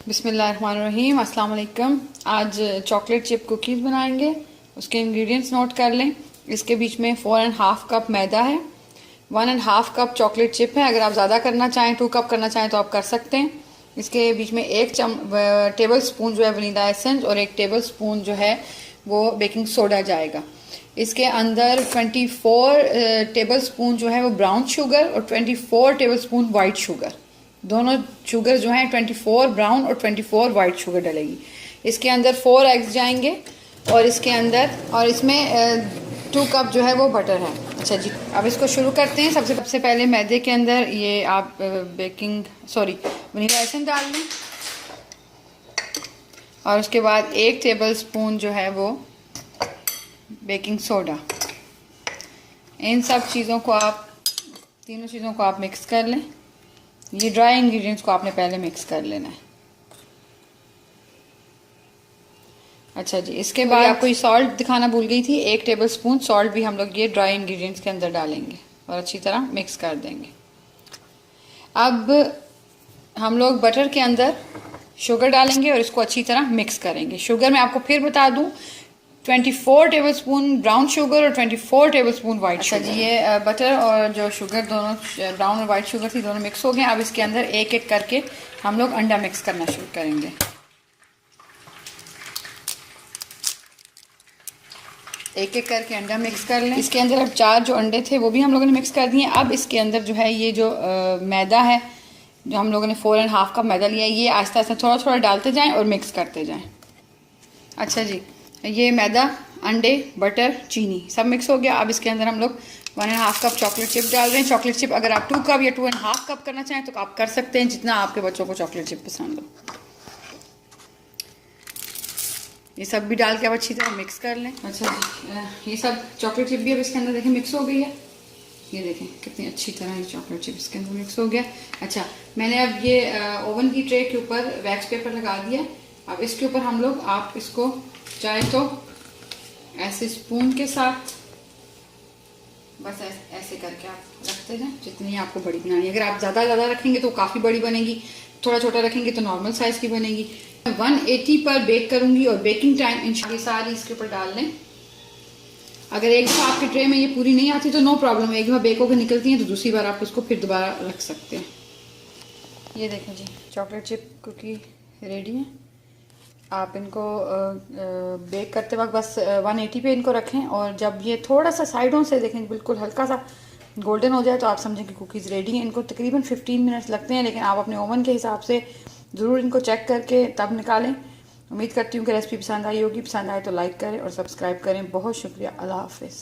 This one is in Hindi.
बिस्मिल्लाहिर्रहमानिर्रहीम, अस्सलाम वालेकुम। आज चॉकलेट चिप कुकीज़ बनाएंगे। उसके इंग्रेडिएंट्स नोट कर लें। इसके बीच में 4.5 कप मैदा है, 1.5 कप चॉकलेट चिप है। अगर आप ज़्यादा करना चाहें, 2 कप करना चाहें तो आप कर सकते हैं। इसके बीच में 1 टेबल स्पून जो है वनीला एसेंस और 1 टेबल स्पून जो है वो बेकिंग सोडा जाएगा। इसके अंदर 24 टेबल स्पून जो है वो ब्राउन शुगर और 24 टेबल स्पून वाइट शुगर, दोनों शुगर जो हैं 24 ब्राउन और 24 वाइट शुगर डलेगी। इसके अंदर 4 एग्स जाएंगे और इसके अंदर और इसमें 2 कप जो है वो बटर है। अच्छा जी, अब इसको शुरू करते हैं। सबसे पहले मैदे के अंदर ये आप वनीला एसेंस डाल लें और उसके बाद 1 टेबल स्पून जो है वो बेकिंग सोडा। इन सब चीज़ों को तीनों चीज़ों को आप मिक्स कर लें। ये ड्राई इंग्रेडिएंट्स को आपने पहले मिक्स कर लेना है। अच्छा जी, इसके बाद आपको ये सॉल्ट दिखाना भूल गई थी। 1 टेबल स्पून सॉल्ट भी हम लोग ये ड्राई इंग्रेडिएंट्स के अंदर डालेंगे और अच्छी तरह मिक्स कर देंगे। अब हम लोग बटर के अंदर शुगर डालेंगे और इसको अच्छी तरह मिक्स करेंगे। शुगर में आपको फिर बता दूं 24 टेबल स्पून ब्राउन शुगर और 24 टेबल स्पून वाइट शुगर। अच्छा जी, ये बटर और जो शुगर दोनों ब्राउन और वाइट शुगर थी दोनों मिक्स हो गए। अब इसके अंदर एक एक करके हम लोग अंडा मिक्स करना शुरू करेंगे। एक एक करके अंडा मिक्स कर लें। इसके अंदर अब 4 जो अंडे थे वो भी हम लोगों ने मिक्स कर दिए। अब इसके अंदर जो है ये जो मैदा है, जो हम लोगों ने 4.5 कप मैदा लिया है, ये आहिस्ता आहिस्ता थोड़ा थोड़ा डालते जाएं और मिक्स करते जाएं। अच्छा जी, ये मैदा, अंडे, बटर, चीनी सब मिक्स हो गया। अब इसके अंदर हम लोग 1.5 कप चॉकलेट चिप डाल रहे हैं। चॉकलेट चिप अगर आप 2 कप या 2.5 कप करना चाहें तो आप कर सकते हैं, जितना आपके बच्चों को चॉकलेट चिप पसंद हो। ये सब भी डाल के अब अच्छी तरह मिक्स कर लें। अच्छा जी, ये सब चॉकलेट चिप भी अब इसके अंदर देखें मिक्स हो गई है। ये देखें कितनी अच्छी तरह ये चॉकलेट चिप इसके अंदर मिक्स हो गया। अच्छा, मैंने अब ये ओवन की ट्रे के ऊपर वैक्स पेपर लगा दिया। अब इसके ऊपर हम लोग आप इसको चाहे तो ऐसे स्पून के साथ बस ऐसे करके आप रखते जाएं, जितनी आपको बड़ी बनानी है। अगर आप ज़्यादा रखेंगे तो काफ़ी बड़ी बनेगी, थोड़ा छोटा रखेंगे तो नॉर्मल साइज़ की बनेगी। 180 पर बेक करूंगी और बेकिंग टाइम इंशाल्लाह सारी इसके ऊपर डाल लें। अगर एक दफ़ा आपकी ट्रे में ये पूरी नहीं आती तो नो प्रॉब्लम, एक दफ़ा बेक होकर निकलती हैं तो दूसरी बार आप इसको फिर दोबारा रख सकते हैं। ये देखें जी, चॉकलेट चिप कुकी रेडी है। आप इनको बेक करते वक्त बस 180 पे इनको रखें और जब ये थोड़ा सा साइडों से देखें बिल्कुल हल्का सा गोल्डन हो जाए तो आप समझें कि कुकीज़ रेडी हैं। इनको तकरीबन 15 मिनट्स लगते हैं, लेकिन आप अपने ओवन के हिसाब से ज़रूर इनको चेक करके तब निकालें। उम्मीद करती हूँ कि रेसिपी पसंद आई होगी। पसंद आए तो लाइक करें और सब्सक्राइब करें। बहुत शुक्रिया। अल्लाह हाफिज़।